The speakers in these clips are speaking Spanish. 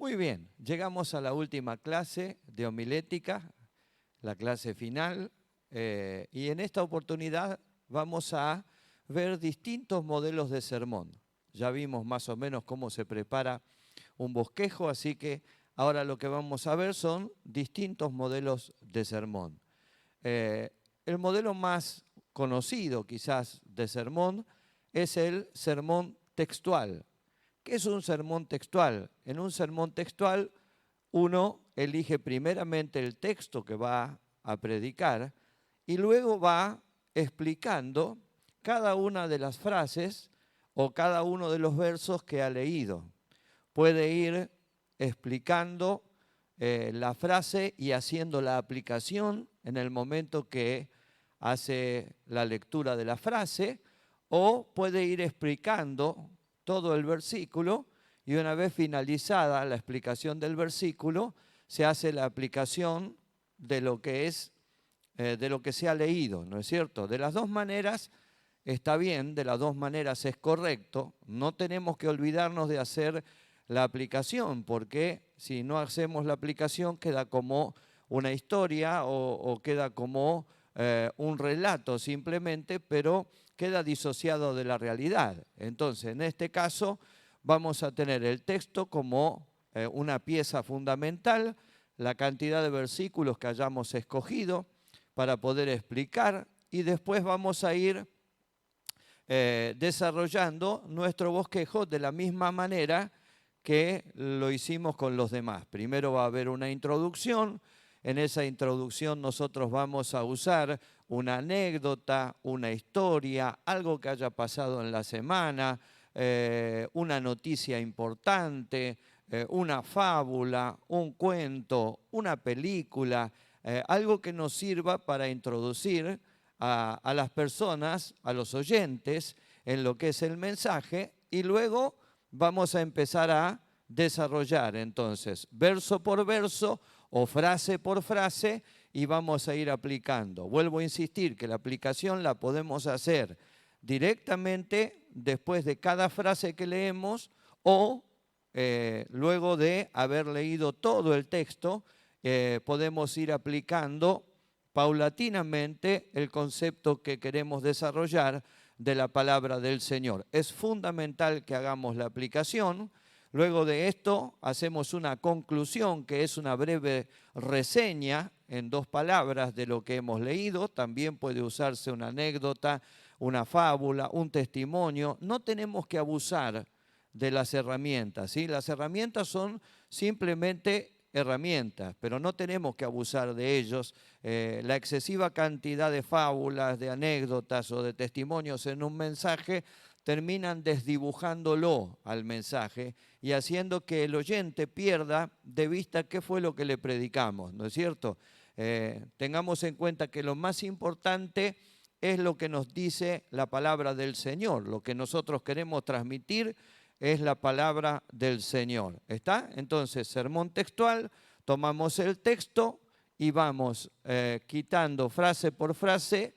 Muy bien, llegamos a la última clase de homilética, la clase final, y en esta oportunidad vamos a ver distintos modelos de sermón. Ya vimos más o menos cómo se prepara un bosquejo, así que ahora lo que vamos a ver son distintos modelos de sermón. El modelo más conocido quizás de sermón es el sermón textual. ¿Qué es un sermón textual? En un sermón textual uno elige primeramente el texto que va a predicar y luego va explicando cada una de las frases o cada uno de los versos que ha leído. Puede ir explicando la frase y haciendo la aplicación en el momento que hace la lectura de la frase, o puede ir explicando todo el versículo y una vez finalizada la explicación del versículo se hace la aplicación de lo que es de lo que se ha leído, ¿no es cierto? De las dos maneras está bien, de las dos maneras es correcto. No tenemos que olvidarnos de hacer la aplicación, porque si no hacemos la aplicación queda como una historia o queda como un relato simplemente, pero queda disociado de la realidad. Entonces, en este caso, vamos a tener el texto como una pieza fundamental, la cantidad de versículos que hayamos escogido para poder explicar, y después vamos a ir desarrollando nuestro bosquejo de la misma manera que lo hicimos con los demás. Primero va a haber una introducción. En esa introducción nosotros vamos a usar una anécdota, una historia, algo que haya pasado en la semana, una noticia importante, una fábula, un cuento, una película, algo que nos sirva para introducir a las personas, a los oyentes, en lo que es el mensaje, y luego vamos a empezar a desarrollar entonces verso por verso o frase por frase y vamos a ir aplicando. Vuelvo a insistir que la aplicación la podemos hacer directamente después de cada frase que leemos o luego de haber leído todo el texto, podemos ir aplicando paulatinamente el concepto que queremos desarrollar de la palabra del Señor. Es fundamental que hagamos la aplicación. Luego de esto hacemos una conclusión que es una breve reseña en 2 palabras de lo que hemos leído. También puede usarse una anécdota, una fábula, un testimonio. No tenemos que abusar de las herramientas, ¿sí? Las herramientas son simplemente herramientas, pero no tenemos que abusar de ellos. La excesiva cantidad de fábulas, de anécdotas o de testimonios en un mensaje terminan desdibujándolo al mensaje y haciendo que el oyente pierda de vista qué fue lo que le predicamos, ¿no es cierto? Tengamos en cuenta que lo más importante es lo que nos dice la palabra del Señor. Lo que nosotros queremos transmitir es la palabra del Señor. ¿Está? Entonces, sermón textual, tomamos el texto y vamos quitando frase por frase,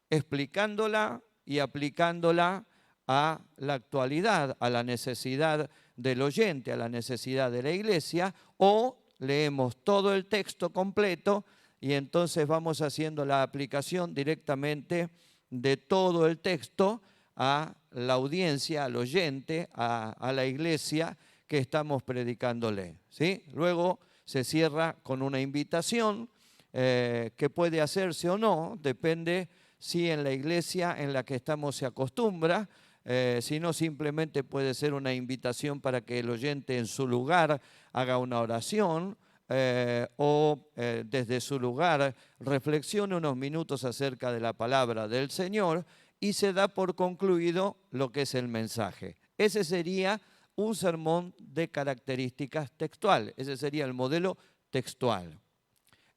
explicándola y aplicándola a la actualidad, a la necesidad del oyente, a la necesidad de la iglesia, o leemos todo el texto completo y entonces vamos haciendo la aplicación directamente de todo el texto a la audiencia, al oyente, a la iglesia que estamos predicándole, ¿sí? Luego se cierra con una invitación que puede hacerse o no, depende si en la iglesia en la que estamos se acostumbra, si no simplemente puede ser una invitación para que el oyente en su lugar haga una oración o desde su lugar reflexione unos minutos acerca de la palabra del Señor y se da por concluido lo que es el mensaje. Ese sería un sermón de características textuales, ese sería el modelo textual.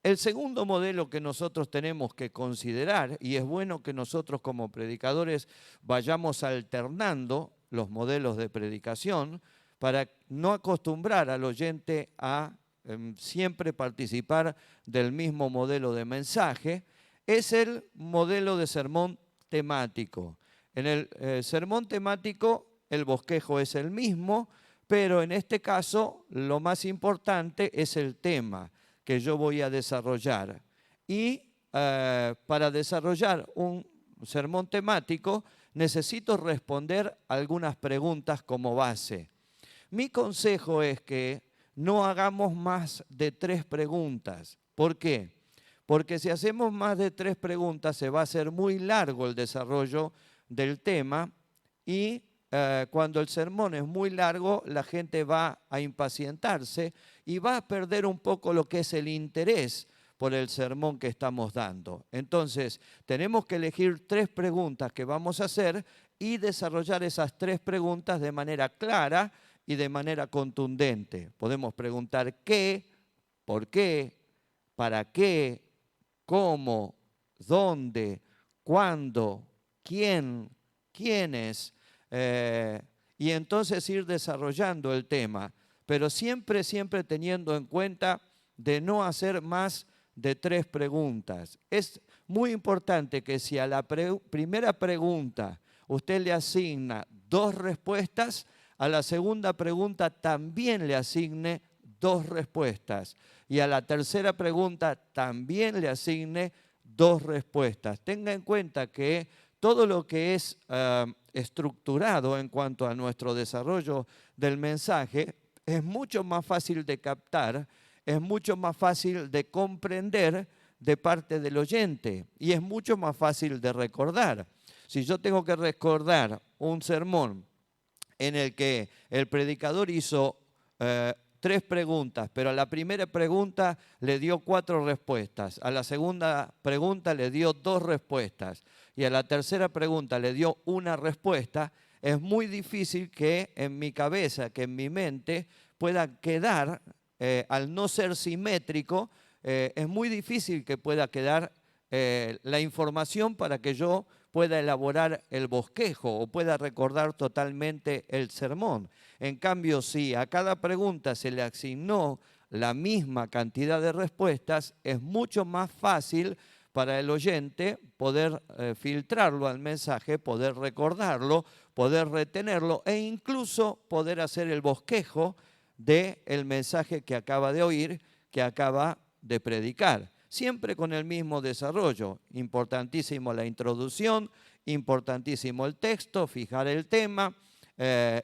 El segundo modelo que nosotros tenemos que considerar, y es bueno que nosotros como predicadores vayamos alternando los modelos de predicación para no acostumbrar al oyente a siempre participar del mismo modelo de mensaje, es el modelo de sermón temático. En el sermón temático el bosquejo es el mismo, pero en este caso lo más importante es el tema que yo voy a desarrollar. Y para desarrollar un sermón temático necesito responder algunas preguntas como base. Mi consejo es que no hagamos más de 3 preguntas. ¿Por qué? Porque si hacemos más de 3 preguntas se va a hacer muy largo el desarrollo del tema y cuando el sermón es muy largo la gente va a impacientarse y va a perder un poco lo que es el interés por el sermón que estamos dando. Entonces, tenemos que elegir 3 preguntas que vamos a hacer y desarrollar esas 3 preguntas de manera clara y de manera contundente. Podemos preguntar qué, por qué, para qué, cómo, dónde, cuándo, quién, quiénes, y entonces ir desarrollando el tema, pero siempre teniendo en cuenta de no hacer más de 3 preguntas. Es muy importante que si a la primera pregunta usted le asigna 2 respuestas, a la segunda pregunta también le asigne 2 respuestas. Y a la tercera pregunta también le asigne 2 respuestas. Tenga en cuenta que todo lo que es estructurado en cuanto a nuestro desarrollo del mensaje es mucho más fácil de captar, es mucho más fácil de comprender de parte del oyente y es mucho más fácil de recordar. Si yo tengo que recordar un sermón en el que el predicador hizo 3 preguntas, pero a la primera pregunta le dio 4 respuestas, a la segunda pregunta le dio 2 respuestas y a la tercera pregunta le dio 1 respuesta, es muy difícil que en mi cabeza, que en mi mente pueda quedar, al no ser simétrico, es muy difícil que pueda quedar la información para que yo pueda elaborar el bosquejo o pueda recordar totalmente el sermón. En cambio, si a cada pregunta se le asignó la misma cantidad de respuestas, es mucho más fácil para el oyente poder filtrarlo al mensaje, poder recordarlo, poder retenerlo e incluso poder hacer el bosquejo del mensaje que acaba de oír, que acaba de predicar. Siempre con el mismo desarrollo. Importantísimo la introducción, importantísimo el texto, fijar el tema,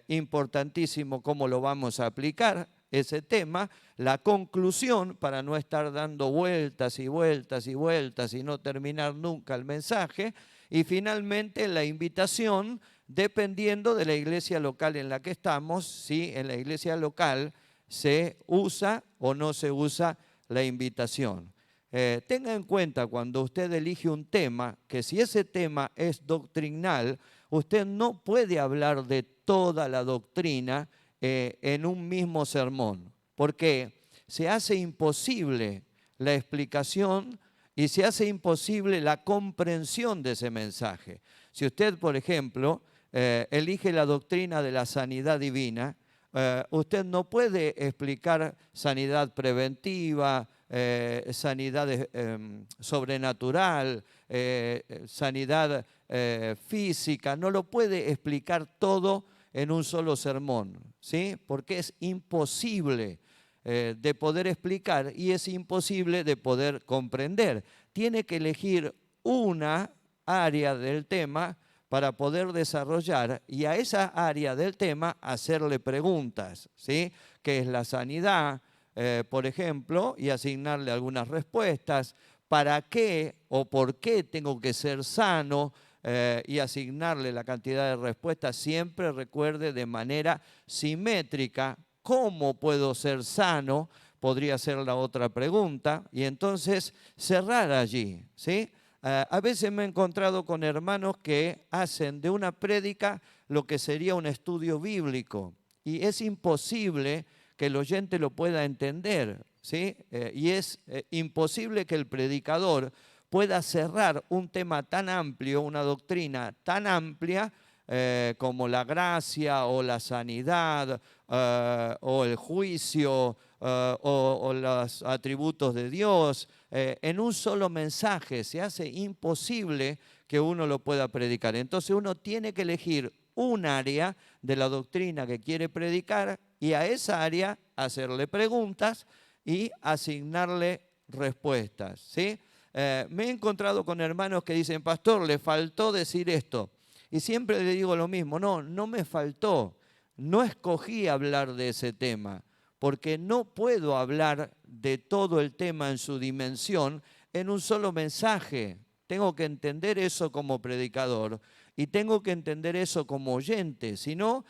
importantísimo cómo lo vamos a aplicar ese tema, la conclusión para no estar dando vueltas y vueltas y vueltas y no terminar nunca el mensaje, y finalmente la invitación, dependiendo de la iglesia local en la que estamos, si en la iglesia local se usa o no se usa la invitación. Tenga en cuenta cuando usted elige un tema, que si ese tema es doctrinal, usted no puede hablar de toda la doctrina en un mismo sermón, porque se hace imposible la explicación y se hace imposible la comprensión de ese mensaje. Si usted, por ejemplo, elige la doctrina de la sanidad divina, usted no puede explicar sanidad preventiva, sanidad sobrenatural, sanidad física, no lo puede explicar todo en un solo sermón, ¿sí? Porque es imposible de poder explicar y es imposible de poder comprender. Tiene que elegir una área del tema para poder desarrollar y a esa área del tema hacerle preguntas, ¿sí? ¿Qué es la sanidad? Por ejemplo, y asignarle algunas respuestas. ¿Para qué o por qué tengo que ser sano? Y asignarle la cantidad de respuestas. Siempre recuerde de manera simétrica. ¿Cómo puedo ser sano? Podría ser la otra pregunta. Y entonces cerrar allí, ¿sí? A veces me he encontrado con hermanos que hacen de una prédica lo que sería un estudio bíblico. Y es imposible que el oyente lo pueda entender, ¿sí? Y es imposible que el predicador pueda cerrar un tema tan amplio, una doctrina tan amplia como la gracia o la sanidad o el juicio o los atributos de Dios en un solo mensaje. Se hace imposible que uno lo pueda predicar. Entonces uno tiene que elegir un área de la doctrina que quiere predicar y a esa área hacerle preguntas y asignarle respuestas, ¿sí? Me he encontrado con hermanos que dicen, pastor, le faltó decir esto. Y siempre le digo lo mismo, no me faltó, no escogí hablar de ese tema, porque no puedo hablar de todo el tema en su dimensión en un solo mensaje. Tengo que entender eso como predicador y tengo que entender eso como oyente, si no,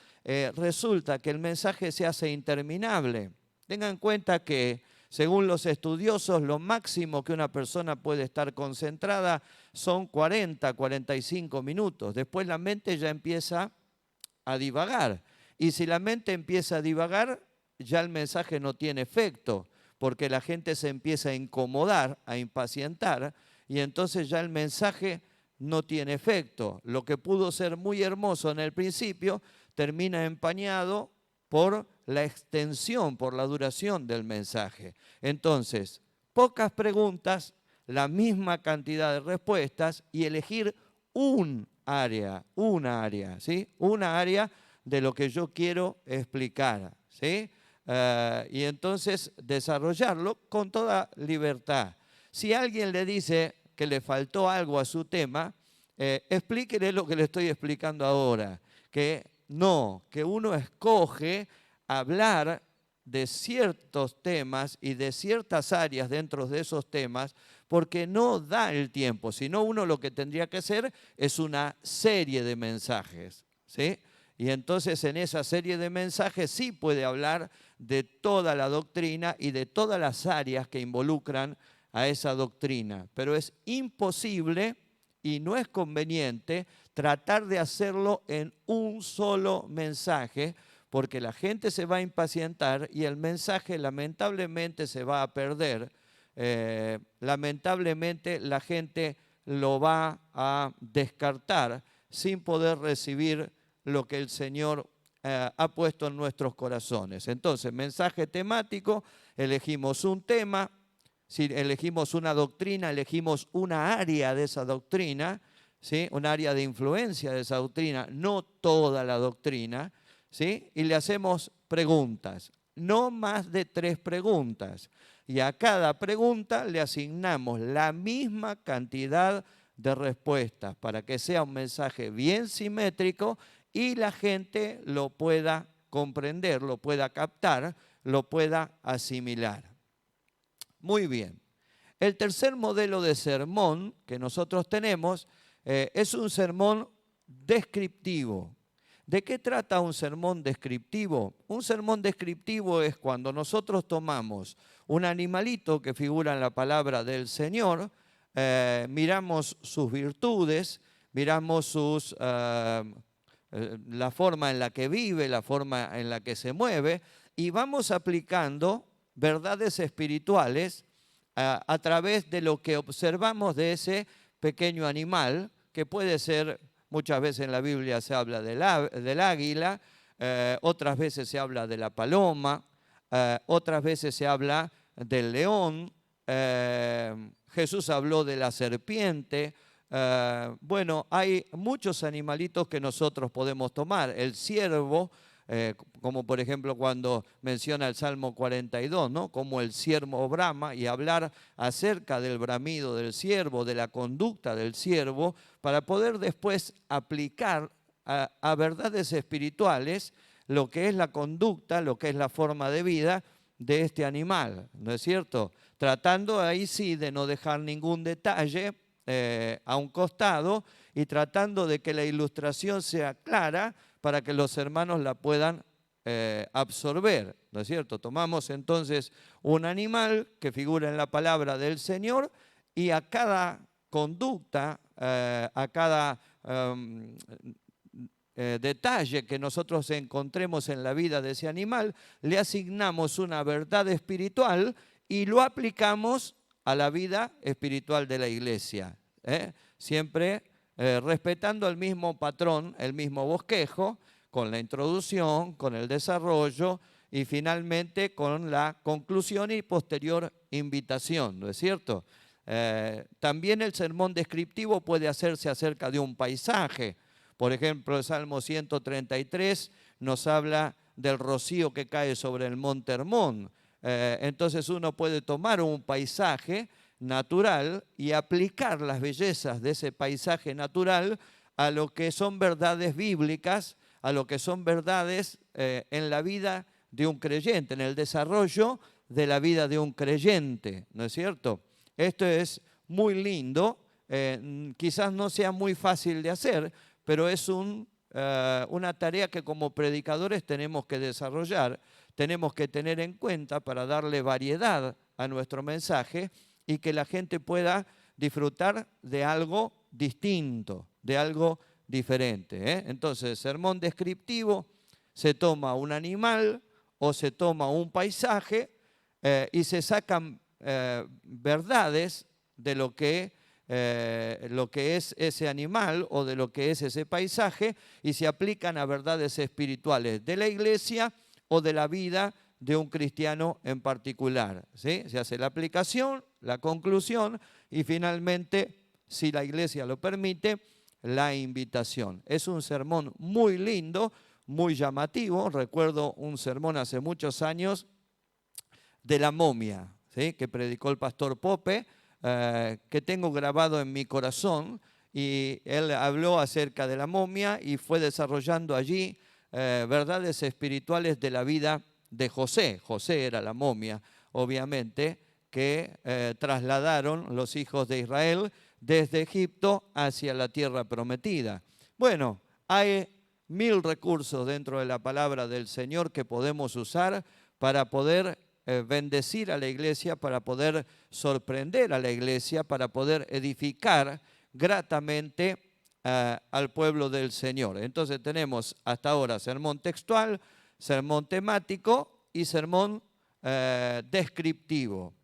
resulta que el mensaje se hace interminable. Tengan en cuenta que, según los estudiosos, lo máximo que una persona puede estar concentrada son 45 minutos. Después la mente ya empieza a divagar. Y si la mente empieza a divagar, ya el mensaje no tiene efecto, porque la gente se empieza a incomodar, a impacientar, y entonces ya el mensaje no tiene efecto. Lo que pudo ser muy hermoso en el principio termina empañado por la extensión, por la duración del mensaje. Entonces, pocas preguntas, la misma cantidad de respuestas y elegir una área, ¿sí? Una área de lo que yo quiero explicar, ¿sí? Y entonces desarrollarlo con toda libertad. Si alguien le dice que le faltó algo a su tema, explíquele lo que le estoy explicando ahora, que uno escoge hablar de ciertos temas y de ciertas áreas dentro de esos temas porque no da el tiempo, sino uno lo que tendría que hacer es una serie de mensajes, ¿sí? Y entonces en esa serie de mensajes sí puede hablar de toda la doctrina y de todas las áreas que involucran a esa doctrina, pero es imposible y no es conveniente tratar de hacerlo en un solo mensaje, porque la gente se va a impacientar y el mensaje lamentablemente se va a perder. Lamentablemente la gente lo va a descartar sin poder recibir lo que el Señor ha puesto en nuestros corazones. Entonces, mensaje temático, elegimos un tema. Si elegimos una doctrina, elegimos una área de esa doctrina, ¿sí? Un área de influencia de esa doctrina, no toda la doctrina, ¿sí? Y le hacemos preguntas, no más de 3 preguntas. Y a cada pregunta le asignamos la misma cantidad de respuestas para que sea un mensaje bien simétrico y la gente lo pueda comprender, lo pueda captar, lo pueda asimilar. Muy bien. El tercer modelo de sermón que nosotros tenemos es un sermón descriptivo. ¿De qué trata un sermón descriptivo? Un sermón descriptivo es cuando nosotros tomamos un animalito que figura en la palabra del Señor, miramos sus virtudes, miramos la forma en la que vive, la forma en la que se mueve, y vamos aplicando verdades espirituales a través de lo que observamos de ese pequeño animal, que puede ser, muchas veces en la Biblia se habla del águila, otras veces se habla de la paloma, otras veces se habla del león, Jesús habló de la serpiente. Bueno, hay muchos animalitos que nosotros podemos tomar. El ciervo, como por ejemplo cuando menciona el Salmo 42, ¿no? Como el ciervo brama, y hablar acerca del bramido del ciervo, de la conducta del ciervo, para poder después aplicar a verdades espirituales lo que es la conducta, lo que es la forma de vida de este animal, ¿no es cierto? Tratando ahí sí de no dejar ningún detalle a un costado y tratando de que la ilustración sea clara para que los hermanos la puedan absorber, ¿no es cierto? Tomamos entonces un animal que figura en la palabra del Señor y a cada conducta, a cada detalle que nosotros encontremos en la vida de ese animal, le asignamos una verdad espiritual y lo aplicamos a la vida espiritual de la iglesia. Siempre respetando el mismo patrón, el mismo bosquejo, con la introducción, con el desarrollo y finalmente con la conclusión y posterior invitación, ¿no es cierto? También el sermón descriptivo puede hacerse acerca de un paisaje. Por ejemplo, el Salmo 133 nos habla del rocío que cae sobre el monte Hermón. Entonces uno puede tomar un paisaje natural y aplicar las bellezas de ese paisaje natural a lo que son verdades bíblicas, a lo que son verdades en la vida de un creyente, en el desarrollo de la vida de un creyente, ¿no es cierto? Esto es muy lindo, quizás no sea muy fácil de hacer, pero es una tarea que como predicadores tenemos que desarrollar, tenemos que tener en cuenta para darle variedad a nuestro mensaje y que la gente pueda disfrutar de algo distinto, de algo diferente. Entonces, sermón descriptivo, se toma un animal o se toma un paisaje y se sacan verdades de lo que es ese animal o de lo que es ese paisaje y se aplican a verdades espirituales de la iglesia o de la vida de un cristiano en particular, ¿sí? Se hace la aplicación, la conclusión y finalmente, si la iglesia lo permite, la invitación. Es un sermón muy lindo, muy llamativo. Recuerdo un sermón hace muchos años de la momia, ¿sí? Que predicó el pastor Pope, que tengo grabado en mi corazón, y él habló acerca de la momia y fue desarrollando allí verdades espirituales de la vida de José. José era la momia, obviamente, que trasladaron los hijos de Israel desde Egipto hacia la tierra prometida. Bueno, hay 1000 recursos dentro de la palabra del Señor que podemos usar para poder bendecir a la iglesia, para poder sorprender a la iglesia, para poder edificar gratamente al pueblo del Señor. Entonces tenemos hasta ahora sermón textual, sermón temático y sermón descriptivo.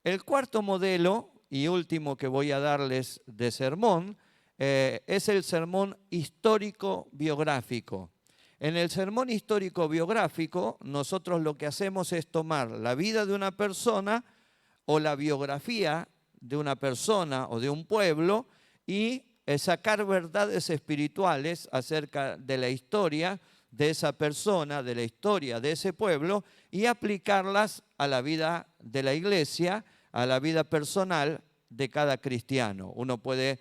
El cuarto modelo y último que voy a darles de sermón es el sermón histórico-biográfico. En el sermón histórico-biográfico nosotros lo que hacemos es tomar la vida de una persona o la biografía de una persona o de un pueblo y sacar verdades espirituales acerca de la historia de esa persona, de la historia de ese pueblo y aplicarlas a la vida de la iglesia, a la vida personal de cada cristiano. Uno puede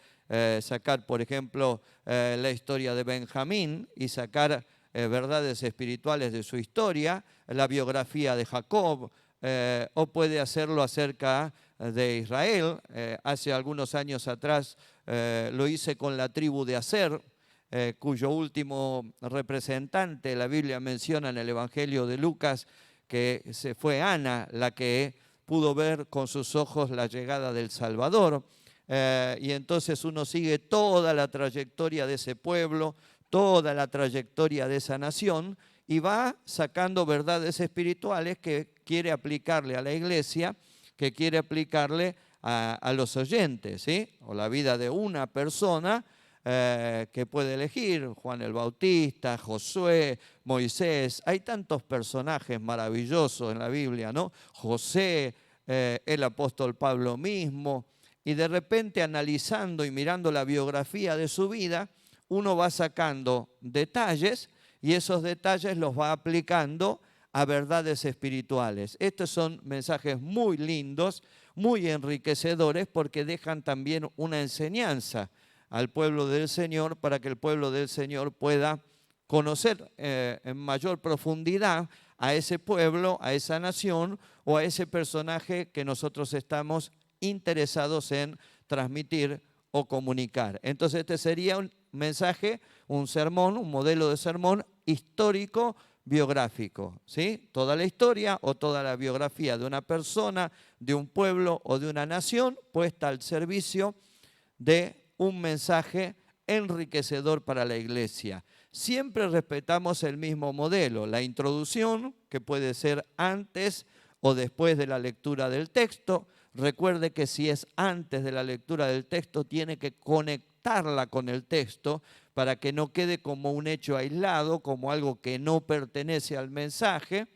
sacar, por ejemplo, la historia de Benjamín y sacar verdades espirituales de su historia, la biografía de Jacob, o puede hacerlo acerca de Israel. Hace algunos años atrás lo hice con la tribu de Aser, cuyo último representante la Biblia menciona en el Evangelio de Lucas que fue Ana la que pudo ver con sus ojos la llegada del Salvador. Y entonces uno sigue toda la trayectoria de ese pueblo, toda la trayectoria de esa nación y va sacando verdades espirituales que quiere aplicarle a la iglesia, que quiere aplicarle a los oyentes, ¿sí? O la vida de una persona que puede elegir, Juan el Bautista, Josué, Moisés. Hay tantos personajes maravillosos en la Biblia, ¿no? José, el apóstol Pablo mismo. Y de repente analizando y mirando la biografía de su vida, uno va sacando detalles y esos detalles los va aplicando a verdades espirituales. Estos son mensajes muy lindos, muy enriquecedores porque dejan también una enseñanza al pueblo del Señor para que el pueblo del Señor pueda conocer en mayor profundidad a ese pueblo, a esa nación o a ese personaje que nosotros estamos interesados en transmitir o comunicar. Entonces este sería un mensaje, un sermón, un modelo de sermón histórico biográfico, ¿sí? Toda la historia o toda la biografía de una persona, de un pueblo o de una nación puesta al servicio de un mensaje enriquecedor para la iglesia. Siempre respetamos el mismo modelo, la introducción, que puede ser antes o después de la lectura del texto. Recuerde que si es antes de la lectura del texto, tiene que conectarla con el texto para que no quede como un hecho aislado, como algo que no pertenece al mensaje.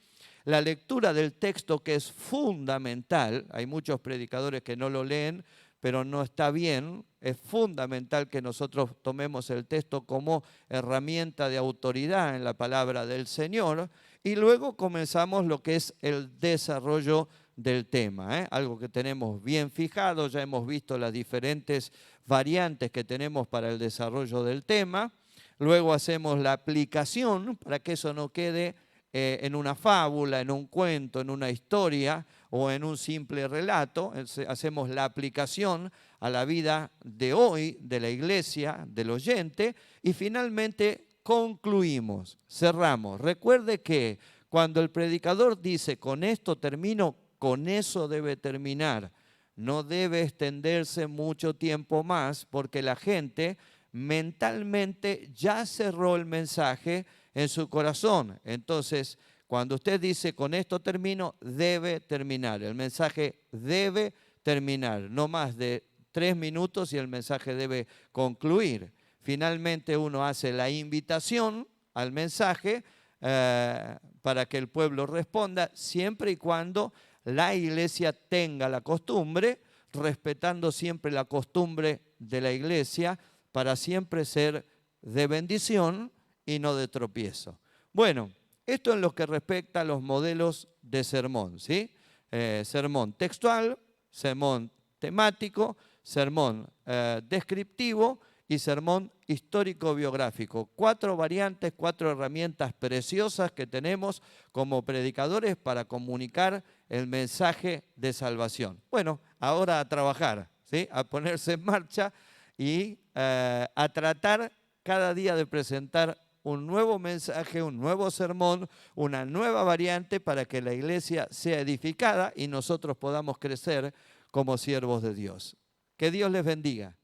La lectura del texto, que es fundamental, hay muchos predicadores que no lo leen pero no está bien. Es fundamental que nosotros tomemos el texto como herramienta de autoridad en la palabra del Señor y luego comenzamos lo que es el desarrollo del tema, algo que tenemos bien fijado. Ya hemos visto las diferentes variantes que tenemos para el desarrollo del tema. Luego hacemos la aplicación para que eso no quede en una fábula, en un cuento, en una historia o en un simple relato. Hacemos la aplicación a la vida de hoy, de la iglesia, del oyente, y finalmente concluimos, cerramos. Recuerde que cuando el predicador dice, con esto termino, con eso debe terminar. No debe extenderse mucho tiempo más porque la gente mentalmente ya cerró el mensaje en su corazón. Entonces, cuando usted dice, con esto termino, debe terminar. El mensaje debe terminar. No más de 3 minutos y el mensaje debe concluir. Finalmente uno hace la invitación al mensaje para que el pueblo responda, siempre y cuando la iglesia tenga la costumbre, respetando siempre la costumbre de la iglesia, para siempre ser de bendición y no de tropiezo. Bueno, esto en lo que respecta a los modelos de sermón, ¿sí? Sermón textual, sermón temático, sermón descriptivo y sermón histórico-biográfico. 4 variantes, 4 herramientas preciosas que tenemos como predicadores para comunicar el mensaje de salvación. Bueno, ahora a trabajar, ¿sí? A ponerse en marcha y a tratar cada día de presentar un nuevo mensaje, un nuevo sermón, una nueva variante para que la iglesia sea edificada y nosotros podamos crecer como siervos de Dios. Que Dios les bendiga.